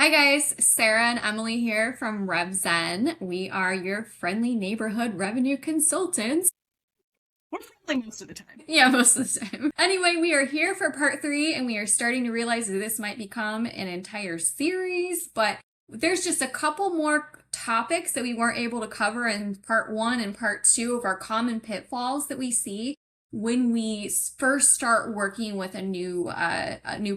Hi guys, Sarah and Emily here from RevZen. We are your friendly neighborhood revenue consultants. We're friendly most of the time. Yeah, most of the time. Anyway, we are here for part three, and we are starting to realize that this might become an entire series, but there's just a couple more topics that we weren't able to cover in part one and part two of our common pitfalls that we see when we first start working with a new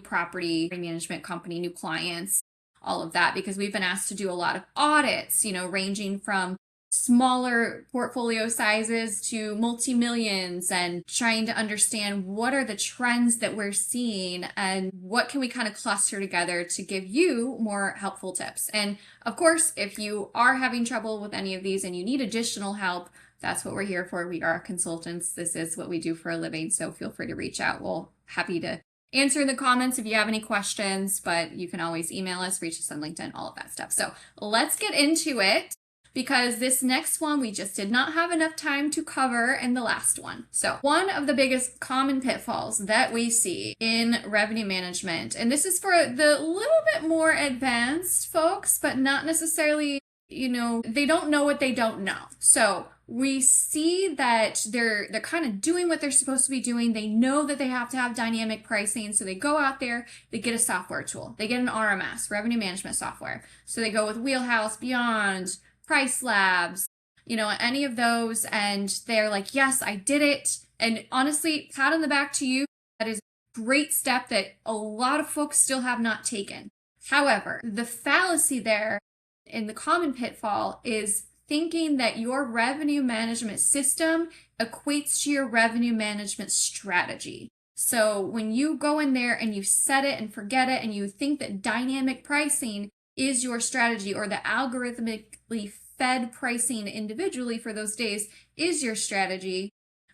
property management company, new clients, all of that, because we've been asked to do a lot of audits, ranging from smaller portfolio sizes to multi-millions, and trying to understand what are the trends that we're seeing and what can we kind of cluster together to give you more helpful tips. And of course, if you are having trouble with any of these and you need additional help, that's what we're here for. We are consultants. This is what we do for a living. So feel free to reach out. We'll happy to answer in the comments if you have any questions, but you can always email us, reach us on LinkedIn, all of that stuff. So let's get into it, because this next one we just did not have enough time to cover in the last one. So one of the biggest common pitfalls that we see in revenue management, and this is for the little bit more advanced folks, but not necessarily, they don't know what they don't know. So we see that they're kind of doing what they're supposed to be doing. They know that they have to have dynamic pricing, so they go out there, they get a software tool, they get an RMS, revenue management software. So they go with Wheelhouse, Beyond, Price Labs, any of those, and they're like, yes, I did it. And honestly, pat on the back to you. That is a great step that a lot of folks still have not taken. However, the fallacy there in the common pitfall is thinking that your revenue management system equates to your revenue management strategy. So when you go in there and you set it and forget it, and you think that dynamic pricing is your strategy, or the algorithmically fed pricing individually for those days is your strategy,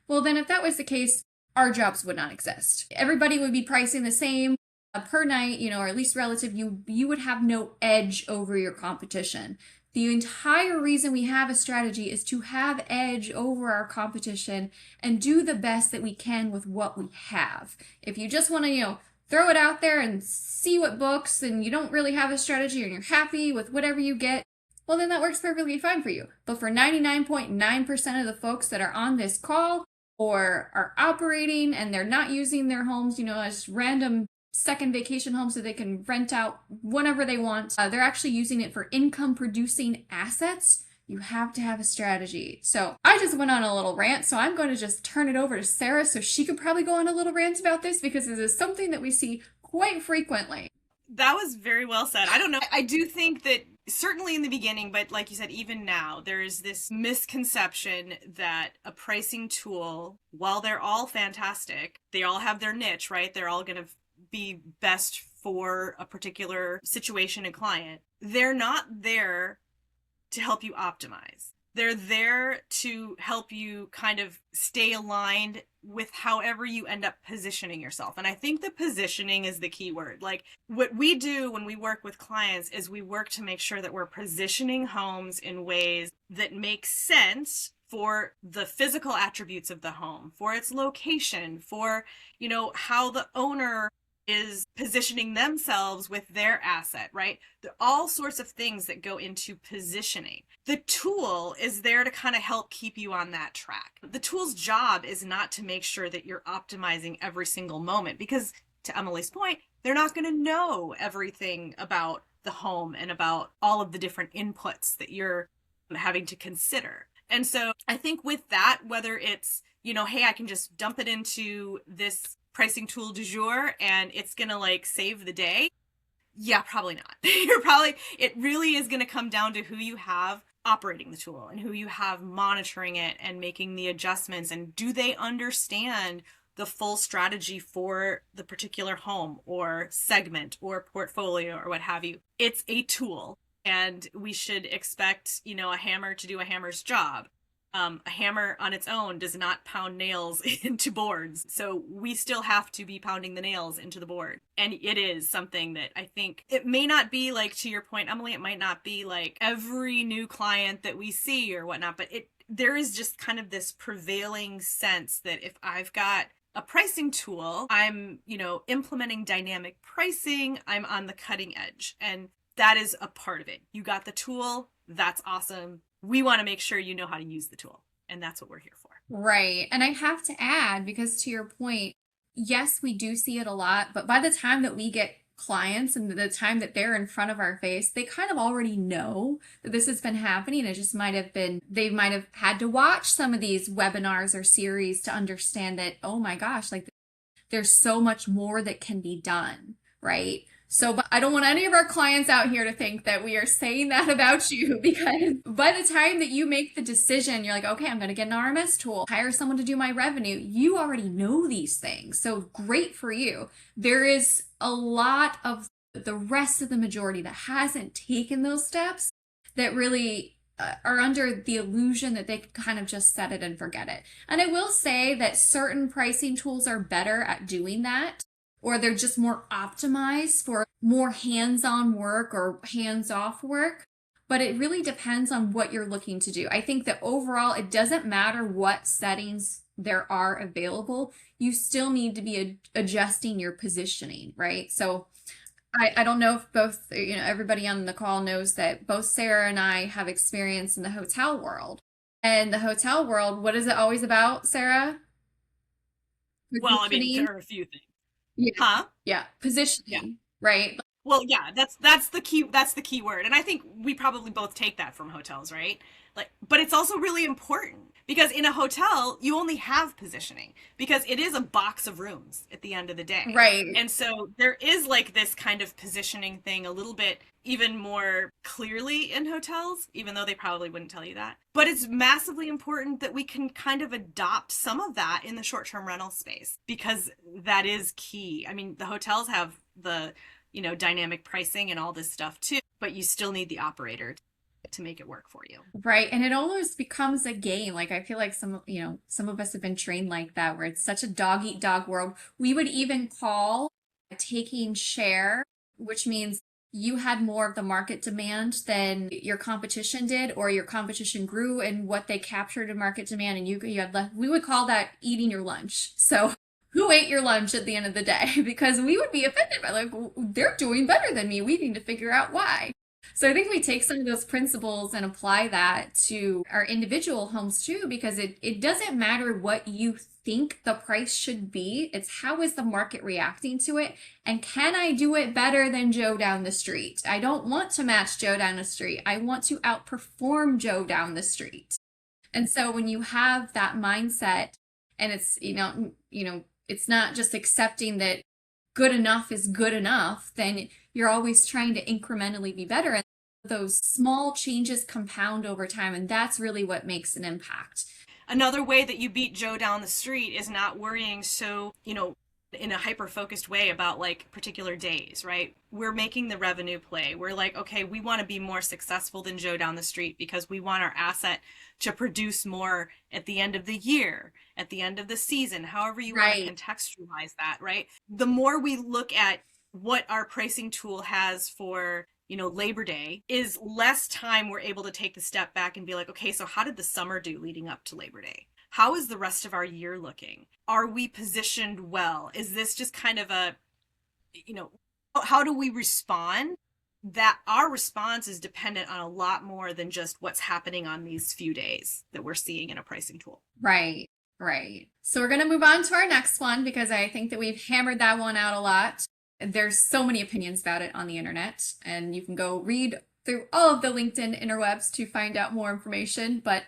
well, then if that was the case, our jobs would not exist. Everybody would be pricing the same per night, or at least relative. You would have no edge over your competition. The entire reason we have a strategy is to have edge over our competition and do the best that we can with what we have. If you just want to, throw it out there and see what books, and you don't really have a strategy and you're happy with whatever you get, well, then that works perfectly fine for you. But for 99.9% of the folks that are on this call or are operating and they're not using their homes, as random second vacation homes that they can rent out whenever they want, they're actually using it for income producing assets. You have to have a strategy. So I just went on a little rant, so I'm going to just turn it over to Sarah so she could probably go on a little rant about this, because this is something that we see quite frequently. That was very well said. I don't know. I do think that certainly in the beginning, but like you said, even now, there's this misconception that a pricing tool, while they're all fantastic, they all have their niche, right? They're all going to be best for a particular situation and client. They're not there to help you optimize. They're there to help you kind of stay aligned with however you end up positioning yourself. And I think the positioning is the key word. Like, what we do when we work with clients is we work to make sure that we're positioning homes in ways that make sense for the physical attributes of the home, for its location, for, how the owner is positioning themselves with their asset, right? There are all sorts of things that go into positioning. The tool is there to kind of help keep you on that track. The tool's job is not to make sure that you're optimizing every single moment, because to Emily's point, they're not going to know everything about the home and about all of the different inputs that you're having to consider. And so I think with that, whether it's, hey, I can just dump it into this pricing tool du jour and it's gonna save the day, yeah, probably not. It really is gonna come down to who you have operating the tool and who you have monitoring it and making the adjustments, and do they understand the full strategy for the particular home or segment or portfolio or what have you. It's a tool, and we should expect a hammer to do a hammer's job. A hammer on its own does not pound nails into boards. So we still have to be pounding the nails into the board. And it is something that I think it may not be to your point, Emily, it might not be every new client that we see or whatnot, but there is just kind of this prevailing sense that if I've got a pricing tool, I'm, implementing dynamic pricing, I'm on the cutting edge. And that is a part of it. You got the tool. That's awesome. We want to make sure you know how to use the tool. And that's what we're here for. Right. And I have to add, because to your point, yes, we do see it a lot, but by the time that we get clients and the time that they're in front of our face, they kind of already know that this has been happening. It just might have been, they might have had to watch some of these webinars or series to understand that, oh my gosh, like there's so much more that can be done, right? So but I don't want any of our clients out here to think that we are saying that about you, because by the time that you make the decision, you're like, okay, I'm going to get an RMS tool, hire someone to do my revenue. You already know these things. So great for you. There is a lot of the rest of the majority that hasn't taken those steps that really are under the illusion that they can kind of just set it and forget it. And I will say that certain pricing tools are better at doing that, or they're just more optimized for more hands-on work or hands-off work. But it really depends on what you're looking to do. I think that overall, it doesn't matter what settings there are available. You still need to be adjusting your positioning, right? So I don't know if both, everybody on the call knows that both Sarah and I have experience in the hotel world. And the hotel world, what is it always about, Sarah? Well, I mean, there are a few things. Yeah. Huh? Yeah. Positioning, right? Well, yeah, that's the key word. And I think we probably both take that from hotels, right? Like, but it's also really important because in a hotel, you only have positioning because it is a box of rooms at the end of the day. Right. And so there is like this kind of positioning thing a little bit even more clearly in hotels, even though they probably wouldn't tell you that. But it's massively important that we can kind of adopt some of that in the short-term rental space because that is key. I mean, the hotels have the dynamic pricing and all this stuff too, but you still need the operator to make it work for you. Right. And it almost becomes a game. Like I feel like some of us have been trained like that, where it's such a dog eat dog world. We would even call taking share, which means you had more of the market demand than your competition did, or your competition grew in what they captured in market demand and you had left. We would call that eating your lunch. So who ate your lunch at the end of the day? Because we would be offended by like, they're doing better than me. We need to figure out why. So I think we take some of those principles and apply that to our individual homes too, because it doesn't matter what you think the price should be. It's how is the market reacting to it? And can I do it better than Joe down the street? I don't want to match Joe down the street. I want to outperform Joe down the street. And so when you have that mindset and it's, it's not just accepting that good enough is good enough, then you're always trying to incrementally be better. And those small changes compound over time. And that's really what makes an impact. Another way that you beat Joe down the street is not worrying so, in a hyper-focused way about like particular days, right? We're making the revenue play. We're like, okay, we want to be more successful than Joe down the street because we want our asset to produce more at the end of the year, at the end of the season, however you want to contextualize that, right? The more we look at what our pricing tool has for, Labor Day, is less time we're able to take the step back and be like, okay, so how did the summer do leading up to Labor Day? How is the rest of our year looking? Are we positioned well? Is this just kind of a, how do we respond? That our response is dependent on a lot more than just what's happening on these few days that we're seeing in a pricing tool. Right. So we're going to move on to our next one because I think that we've hammered that one out a lot. There's so many opinions about it on the internet, and you can go read through all of the LinkedIn interwebs to find out more information. But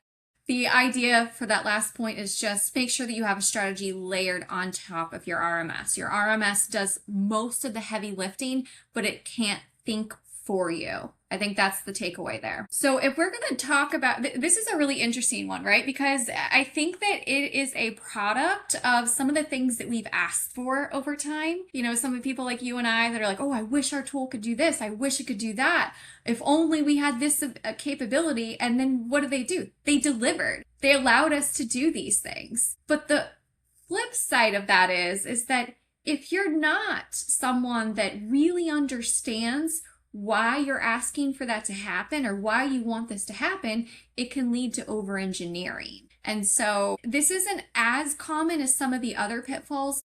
the idea for that last point is just make sure that you have a strategy layered on top of your RMS. Your RMS does most of the heavy lifting, but it can't think for you. I think that's the takeaway there. So if we're going to talk about, this is a really interesting one, right? Because I think that it is a product of some of the things that we've asked for over time. Some of the people like you and I that are like, oh, I wish our tool could do this. I wish it could do that. If only we had this capability. And then what do? They delivered. They allowed us to do these things. But the flip side of that is that if you're not someone that really understands why you're asking for that to happen or why you want this to happen, it can lead to over-engineering. And so this isn't as common as some of the other pitfalls,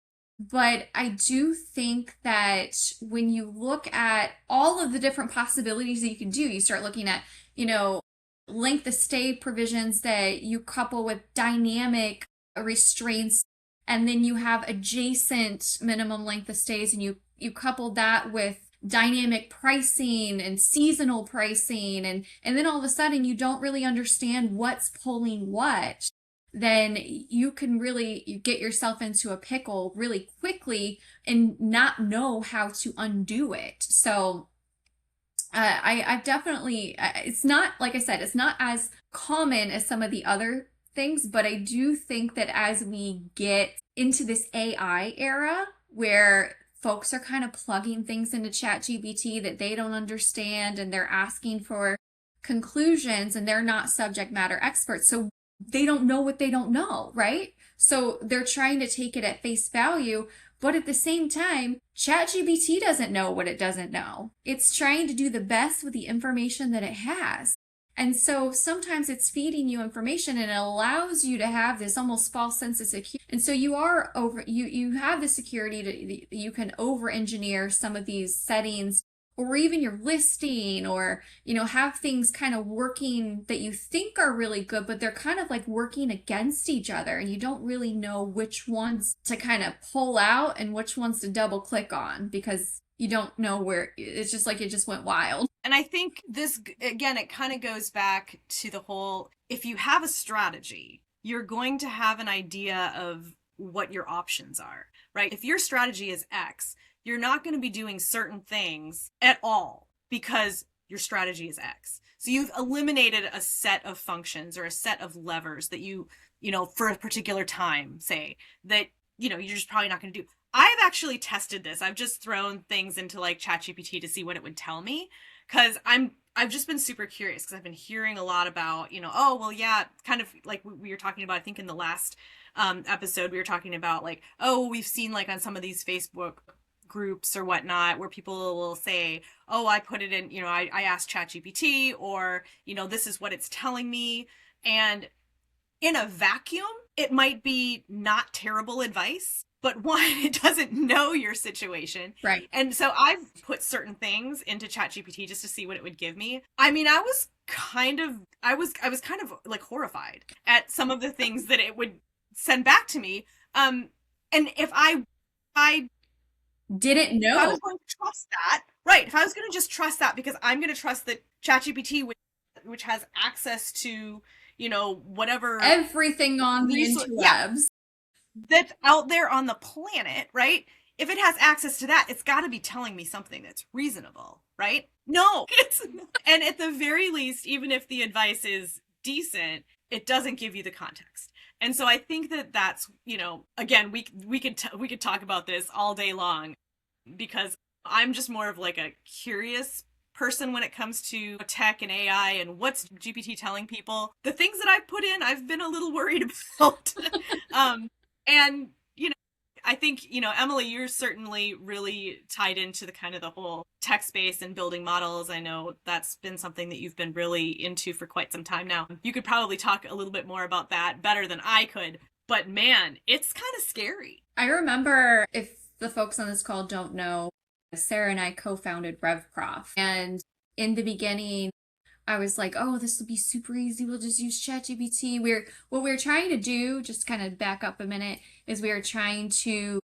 But I do think that when you look at all of the different possibilities that you can do, you start looking at, you know, length of stay provisions that you couple with dynamic restraints, and then you have adjacent minimum length of stays, and you couple that with dynamic pricing and seasonal pricing, and then all of a sudden you don't really understand what's pulling what, then you can really get yourself into a pickle really quickly and not know how to undo it. So I've definitely, it's not, like I said, it's not as common as some of the other things, but I do think that as we get into this AI era where folks are kind of plugging things into ChatGPT that they don't understand, and they're asking for conclusions, and they're not subject matter experts. So they don't know what they don't know, right? So they're trying to take it at face value. But at the same time, ChatGPT doesn't know what it doesn't know. It's trying to do the best with the information that it has. And so sometimes it's feeding you information, and it allows you to have this almost false sense of security. And so you have the security you can over engineer some of these settings, or even your listing, or, have things kind of working that you think are really good, but they're kind of like working against each other, and you don't really know which ones to kind of pull out and which ones to double click on, because you don't know where. It's just like it just went wild. And I think this, again, it kind of goes back to the whole, if you have a strategy, you're going to have an idea of what your options are, right? If your strategy is X, you're not going to be doing certain things at all because your strategy is X. So you've eliminated a set of functions or a set of levers that you for a particular time, say, that, you're just probably not going to do. I've actually tested this. I've just thrown things into like ChatGPT to see what it would tell me, because I've just been super curious, because I've been hearing a lot about, oh, well, yeah, kind of like we were talking about, I think in the last episode, we were talking about like, oh, we've seen like on some of these Facebook groups or whatnot where people will say, oh, I put it in, I asked ChatGPT, or, this is what it's telling me. And in a vacuum, it might be not terrible advice, but one, it doesn't know your situation. Right. And so I've put certain things into ChatGPT just to see what it would give me. I mean, I was kind of like horrified at some of the things that it would send back to me. And if I didn't know, if I was going to trust that, right? If I was going to just trust that, because I'm going to trust that ChatGPT, which has access to, whatever, everything on the interwebs that's out there on the planet, right? If it has access to that, it's got to be telling me something that's reasonable, right? No, it's not. And at the very least, even if the advice is decent, it doesn't give you the context. And so I think that that's, again, we could talk about this all day long, because I'm just more of like a curious person when it comes to tech and AI and what's GPT telling people. The things that I've put in, I've been a little worried about. And, I think, Emily, you're certainly really tied into the kind of the whole tech space and building models. I know that's been something that you've been really into for quite some time now. You could probably talk a little bit more about that better than I could. But man, it's kind of scary. I remember, if the folks on this call don't know, Sarah and I co-founded RevProf. And in the beginning, I was like, oh, this will be super easy. We'll just use ChatGPT. What we're trying to do, just kind of back up a minute, is we are trying to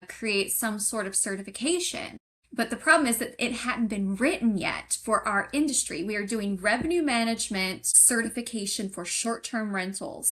create some sort of certification. But the problem is that it hadn't been written yet for our industry. We are doing revenue management certification for short-term rentals.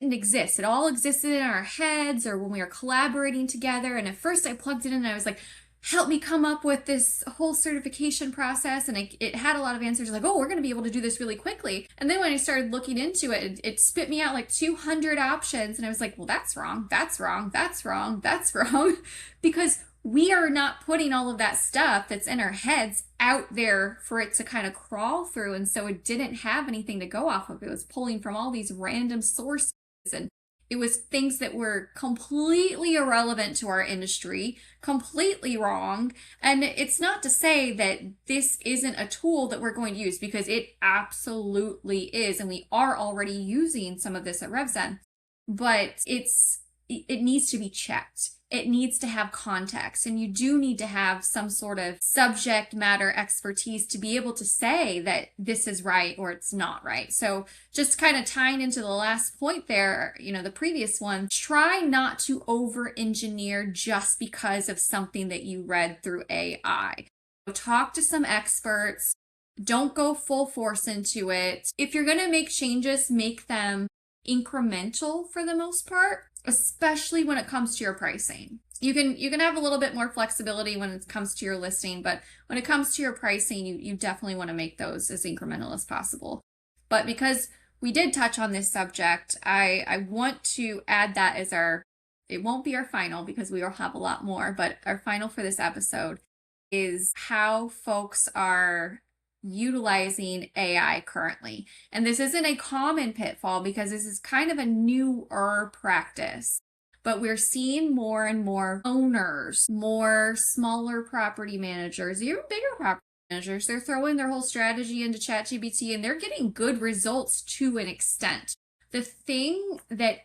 It didn't exist. It all existed in our heads or when we were collaborating together. And at first I plugged it in and I was like, help me come up with this whole certification process. And it had a lot of answers like, oh, we're going to be able to do this really quickly. And then when I started looking into it, it spit me out like 200 options. And I was like, well, that's wrong. That's wrong. That's wrong. That's wrong. Because we are not putting all of that stuff that's in our heads out there for it to kind of crawl through. And so it didn't have anything to go off of. It was pulling from all these random sources, and it was things that were completely irrelevant to our industry, completely wrong. And it's not to say that this isn't a tool that we're going to use, because it absolutely is. And we are already using some of this at RevZen, but it needs to be checked. it needs to have context, and you do need to have some sort of subject matter expertise to be able to say that this is right or it's not right. So just kind of tying into the last point there, the previous one, try not to over engineer just because of something that you read through AI. Talk to some experts. Don't go full force into it. If you're going to make changes, make them incremental for the most part, especially when it comes to your pricing. You can have a little bit more flexibility when it comes to your listing, but when it comes to your pricing, you definitely want to make those as incremental as possible. But because we did touch on this subject, I want to add that as it won't be our final because we will have a lot more, but our final for this episode is how folks are utilizing AI currently. And this isn't a common pitfall because this is kind of a newer practice. But we're seeing more and more owners, more smaller property managers, even bigger property managers. They're throwing their whole strategy into ChatGPT and they're getting good results to an extent. The thing that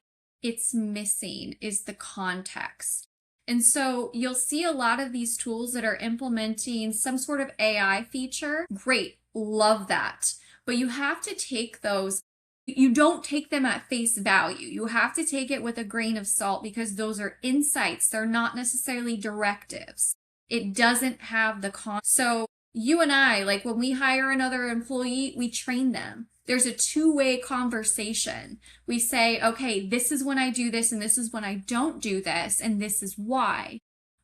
it's missing is the context. And so you'll see a lot of these tools that are implementing some sort of AI feature. Great, love that. But you have to take those, you don't take them at face value. You have to take it with a grain of salt because those are insights. They're not necessarily directives. It doesn't have the So you and I, like when we hire another employee, we train them. There's a two-way conversation. We say, okay, this is when I do this and this is when I don't do this and this is why.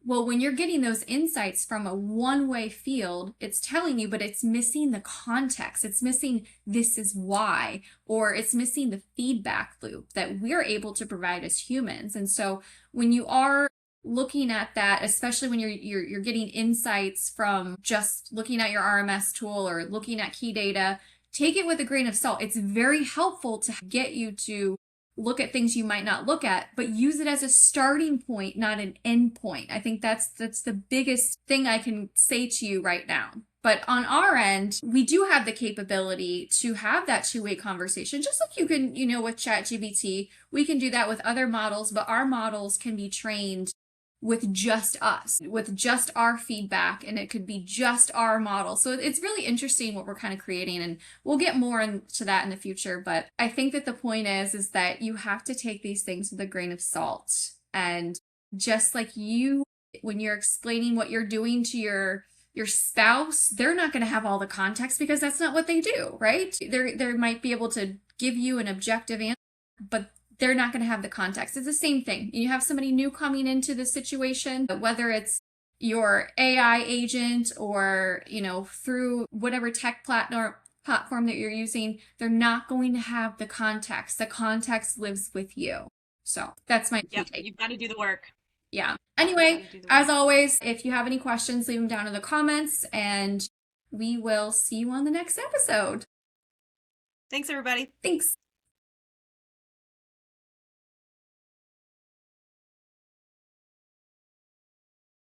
Well, when you're getting those insights from a one-way field, it's telling you, but it's missing the context. It's missing this is why, or it's missing the feedback loop that we're able to provide as humans. And so when you are looking at that, especially when you're getting insights from just looking at your RMS tool or looking at key data, take it with a grain of salt. It's very helpful to get you to look at things you might not look at, but use it as a starting point, not an end point. I think that's the biggest thing I can say to you right now. But on our end, we do have the capability to have that two-way conversation, just like you can, with ChatGPT. We can do that with other models, but our models can be trained with just us, with just our feedback, and it could be just our model. So it's really interesting what we're kind of creating, and we'll get more into that in the future. But I think that the point is that you have to take these things with a grain of salt. And just like when you're explaining what you're doing to your spouse, they're not going to have all the context because that's not what they do, right? They might be able to give you an objective answer, but they're not going to have the context. It's the same thing. You have somebody new coming into the situation, whether it's your AI agent or, through whatever tech platform that you're using, they're not going to have the context. The context lives with you. So that's my take. You've got to do the work. Yeah. Anyway, as always, if you have any questions, leave them down in the comments and we will see you on the next episode. Thanks, everybody. Thanks.